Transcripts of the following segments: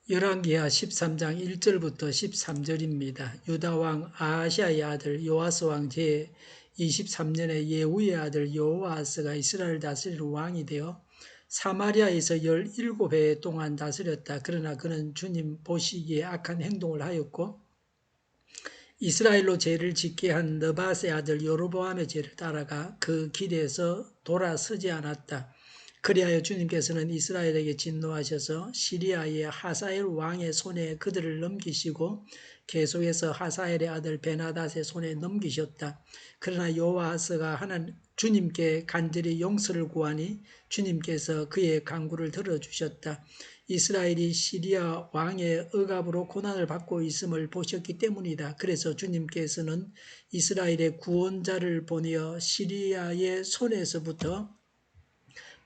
열왕기하 13장 1절부터 13절입니다. 유다왕 아하시아의 아들 요아스 왕 제23년에 예후의 아들 여호아스가 이스라엘을 다스릴 왕이 되어 사마리아에서 17해 동안 다스렸다. 그러나 그는 주님 보시기에 악한 행동을 하였고 이스라엘로 죄를 짓게 한 느밧의 아들 여로보암의 죄를 따라가 그 길에서 돌아서지 않았다. 그리하여 주님께서는 이스라엘에게 진노하셔서 시리아의 하사엘 왕의 손에 그들을 넘기시고 계속해서 하사엘의 아들 베나닷의 손에 넘기셨다. 그러나 여호아스가 주님께 간절히 용서를 구하니 주님께서 그의 간구를 들어주셨다. 이스라엘이 시리아 왕의 억압으로 고난을 받고 있음을 보셨기 때문이다. 그래서 주님께서는 이스라엘의 구원자를 보내어 시리아의 손에서부터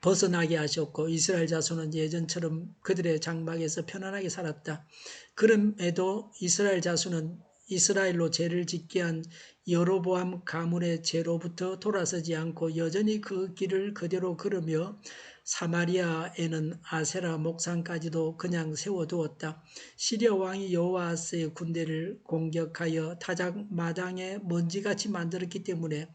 벗어나게 하셨고 이스라엘 자손은 예전처럼 그들의 장막에서 편안하게 살았다. 그럼에도 이스라엘 자손은 이스라엘로 죄를 짓게 한 여로보암 가문의 죄로부터 돌아서지 않고 여전히 그 길을 그대로 걸으며 사마리아에는 아세라 목상까지도 그냥 세워두었다. 시리아 왕이 여호아스의 군대를 공격하여 타작마당에 먼지같이 만들었기 때문에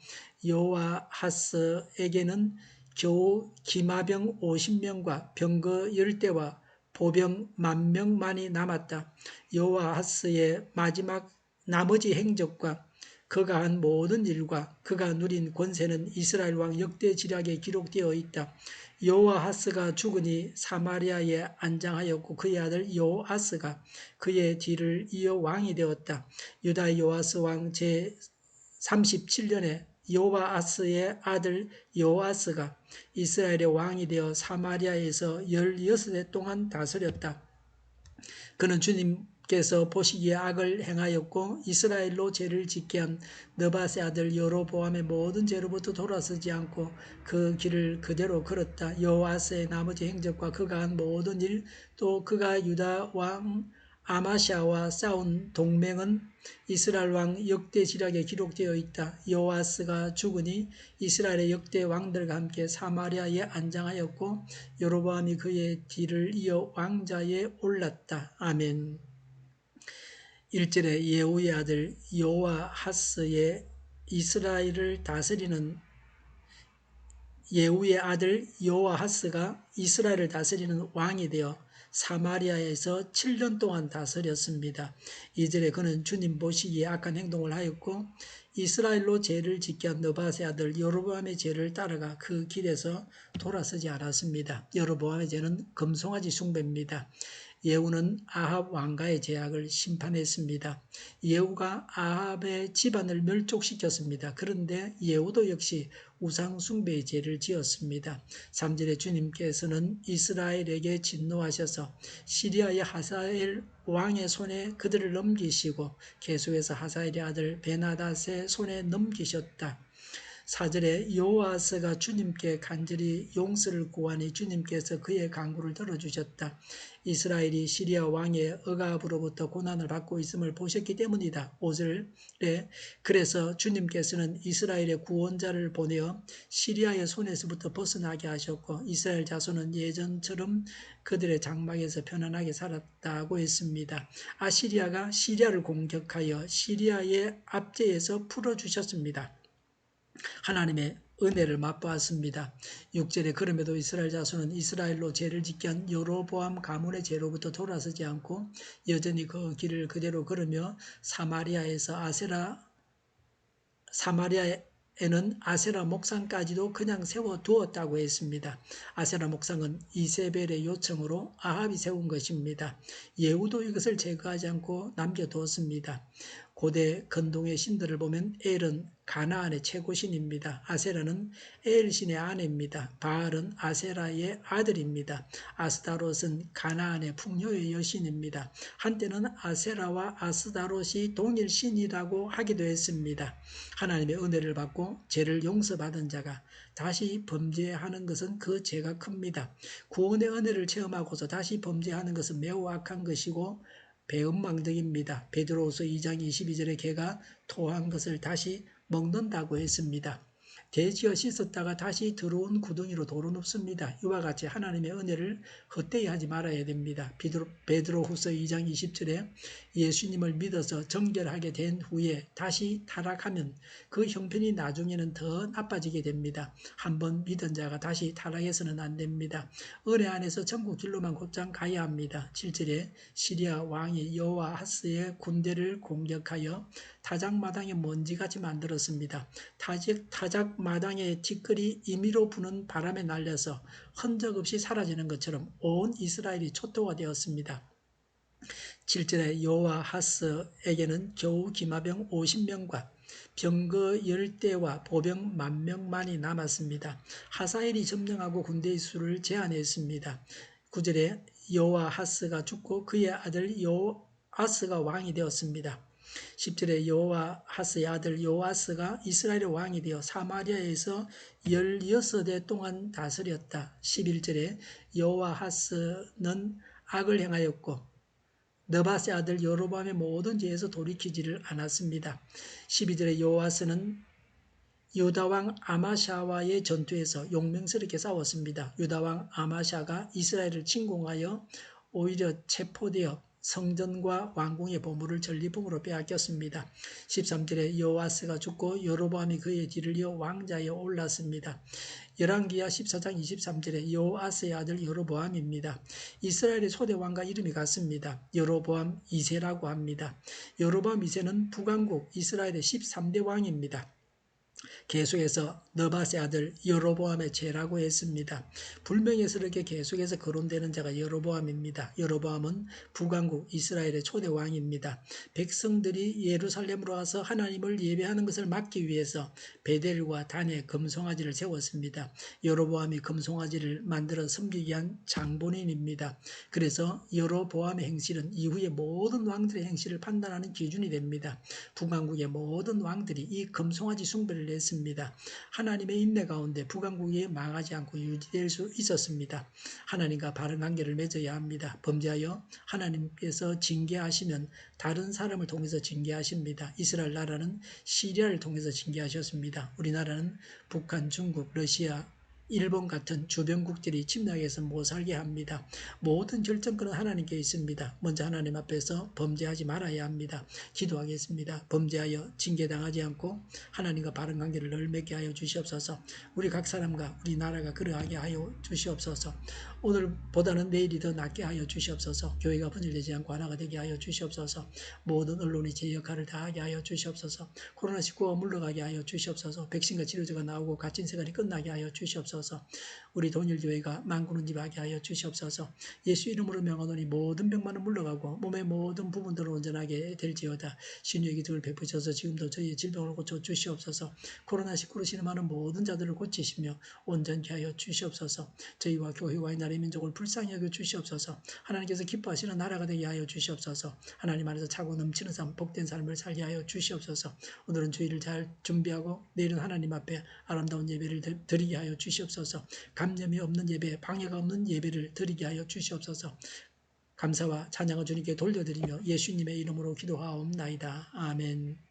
여호아스에게는 겨우 기마병 50명과 병거 10대와 보병 10,000명만이 남았다. 여호아스의 마지막 나머지 행적과 그가 한 모든 일과 그가 누린 권세는 이스라엘 왕 역대지략에 기록되어 있다. 여호아스가 죽으니 사마리아에 안장하였고 그의 아들 여호아스가 그의 뒤를 이어 왕이 되었다. 유다의 여호아스 왕 제37년에 여호아스의 아들 여호아스가 이스라엘의 왕이 되어 사마리아에서 16해 동안 다스렸다. 그는 주님께서 보시기에 악을 행하였고 이스라엘로 죄를 짓게 한 느밧의 아들 여로보암의 모든 죄로부터 돌아서지 않고 그 길을 그대로 걸었다. 여호아스의 나머지 행적과 그가 한 모든 일, 또 그가 유다 왕 아마시아와 싸운 동맹은 이스라엘 왕 역대지략에 기록되어 있다. 여호아스가 죽으니 이스라엘의 역대 왕들과 함께 사마리아에 안장하였고 여로보암이 그의 뒤를 이어 왕자에 올랐다. 아멘. 1절에 예후의 아들 여호아하스의 이스라엘을 다스리는 예후의 아들 여호아하스가 이스라엘을 다스리는 왕이 되어 사마리아에서 7년 동안 다스렸습니다. 2절에 그는 주님 보시기에 악한 행동을 하였고 이스라엘로 죄를 짓게 한 느밧의 아들 여로보암의 죄를 따라가 그 길에서 돌아서지 않았습니다. 여로보암의 죄는 금송아지 숭배입니다. 예후는 아합 왕가의 죄악을 심판했습니다. 예후가 아합의 집안을 멸족시켰습니다. 그런데 예후도 역시 우상 숭배의 죄를 지었습니다. 3절에 주님께서는 이스라엘에게 진노하셔서 시리아의 하사엘 왕의 손에 그들을 넘기시고 계속해서 하사엘의 아들 베나닷의 손에 넘기셨다. 4절에 여호아스가 주님께 간절히 용서를 구하니 주님께서 그의 간구를 들어주셨다. 이스라엘이 시리아 왕의 억압으로부터 고난을 받고 있음을 보셨기 때문이다. 5절에 그래서 주님께서는 이스라엘의 구원자를 보내어 시리아의 손에서부터 벗어나게 하셨고 이스라엘 자손은 예전처럼 그들의 장막에서 편안하게 살았다고 했습니다. 아시리아가 시리아를 공격하여 시리아의 압제에서 풀어주셨습니다. 하나님의 은혜를 맛보았습니다. 6절에 그럼에도 이스라엘 자손은 이스라엘로 죄를 짓게 한 여로보암 가문의 죄로부터 돌아서지 않고 여전히 그 길을 그대로 걸으며 사마리아에는 아세라 목상까지도 그냥 세워두었다고 했습니다. 아세라 목상은 이세벨의 요청으로 아합이 세운 것입니다. 예후도 이것을 제거하지 않고 남겨두었습니다. 고대 근동의 신들을 보면 엘은 가나안의 최고신입니다. 아세라는 엘신의 아내입니다. 바알은 아세라의 아들입니다. 아스타롯은 가나안의 풍요의 여신입니다. 한때는 아세라와 아스타롯이 동일 신이라고 하기도 했습니다. 하나님의 은혜를 받고 죄를 용서받은 자가 다시 범죄하는 것은 그 죄가 큽니다. 구원의 은혜를 체험하고서 다시 범죄하는 것은 매우 악한 것이고 배은망덕입니다. 베드로후서 2장 22절에 개가 토한 것을 다시 먹는다고 했습니다. 돼지어 씻었다가 다시 들어온 구덩이로 도로 눕습니다. 이와 같이 하나님의 은혜를 헛되이 하지 말아야 됩니다. 베드로후서 2장 20절에 예수님을 믿어서 정결하게 된 후에 다시 타락하면 그 형편이 나중에는 더 나빠지게 됩니다. 한번 믿은 자가 다시 타락해서는 안 됩니다. 은혜 안에서 천국 길로만 곧장 가야 합니다. 7절에 시리아 왕이 여호와하스의 군대를 공격하여 타작마당에 먼지같이 만들었습니다. 타작마당의 티끌이 임의로 부는 바람에 날려서 흔적 없이 사라지는 것처럼 온 이스라엘이 초토화 되었습니다. 7절에 여호와하스에게는 겨우 기마병 50명과 병거 10대와 보병 10,000명만이 남았습니다. 하사엘이 점령하고 군대의 수를 제한했습니다. 9절에 여호와하스가 죽고 그의 아들 여호아스가 왕이 되었습니다. 10절에 여호와하스의 아들 여호아스가 이스라엘의 왕이 되어 사마리아에서 16해 동안 다스렸다. 11절에 여호와하스는 악을 행하였고 느밧의 아들 여로보암의 모든 죄에서 돌이키지를 않았습니다. 12절에 여호아스는 유다왕 아마샤와의 전투에서 용맹스럽게 싸웠습니다. 유다왕 아마샤가 이스라엘을 침공하여 오히려 체포되어 성전과 왕궁의 보물을 전리품으로 빼앗겼습니다. 13절에 여호아스가 죽고 여로보암이 그의 뒤를 이어 왕자에 올랐습니다. 열왕기하 14장 23절에 여호아스의 아들 여로보암입니다. 이스라엘의 초대 왕과 이름이 같습니다. 여로보암 2세라고 합니다. 여로보암 2세는 북왕국 이스라엘의 13대 왕입니다. 계속해서 느밧의 아들 여로보암의 죄라고 했습니다. 불명예스럽게 계속해서 거론되는 자가 여로보암입니다. 여로보암은 북왕국 이스라엘의 초대 왕입니다. 백성들이 예루살렘으로 와서 하나님을 예배하는 것을 막기 위해서 베델과 단에 금송아지를 세웠습니다. 여로보암이 금송아지를 만들어 섬기게 한 장본인입니다. 그래서 여로보암의 행실은 이후의 모든 왕들의 행실을 판단하는 기준이 됩니다. 북왕국의 모든 왕들이 이 금송아지 숭배를 했습니다. 하나님의 인내 가운데 북왕국이 망하지 않고 유지될 수 있었습니다. 하나님과 바른 관계를 맺어야 합니다. 범죄하여 하나님께서 징계하시면 다른 사람을 통해서 징계하십니다. 이스라엘 나라는 시리아를 통해서 징계하셨습니다. 우리나라는 북한, 중국, 러시아, 일본 같은 주변국들이 침략해서 못 살게 합니다. 모든 결정권은 하나님께 있습니다. 먼저 하나님 앞에서 범죄하지 말아야 합니다. 기도하겠습니다. 범죄하여 징계당하지 않고 하나님과 바른 관계를 늘 맺게 하여 주시옵소서. 우리 각 사람과 우리 나라가 그러하게 하여 주시옵소서. 오늘보다는 내일이 더 낫게 하여 주시옵소서. 교회가 분열되지 않고 하나가 되게 하여 주시옵소서. 모든 언론이 제 역할을 다하게 하여 주시옵소서. 코로나19가 물러가게 하여 주시옵소서. 백신과 치료제가 나오고 갇힌 생활이 끝나게 하여 주시옵소서. 우리 동일교회가 만군은집하게 하여 주시옵소서. 예수 이름으로 명하노니 모든 병만은 물러가고 몸의 모든 부분들을 온전하게 될지어다. 신유의 기도를 베푸셔서 지금도 저희의 질병을 고쳐 주시옵소서. 코로나19로 신음하는 모든 자들을 고치시며 온전케 하여 주시옵소서. 저희와 교회와 이 나라의 민족을 불쌍히 여겨 주시옵소서. 하나님께서 기뻐하시는 나라가 되게 하여 주시옵소서. 하나님 안에서 차고 넘치는 삶, 복된 삶을 살게 하여 주시옵소서. 오늘은 주일을 잘 준비하고 내일은 하나님 앞에 아름다운 예배를 드리게 하여 주시옵소서. 감염이 없는 예배, 방해가 없는 예배를 드리게 하여 주시옵소서. 감사와 찬양을 주님께 돌려드리며 예수님의 이름으로 기도하옵나이다. 아멘.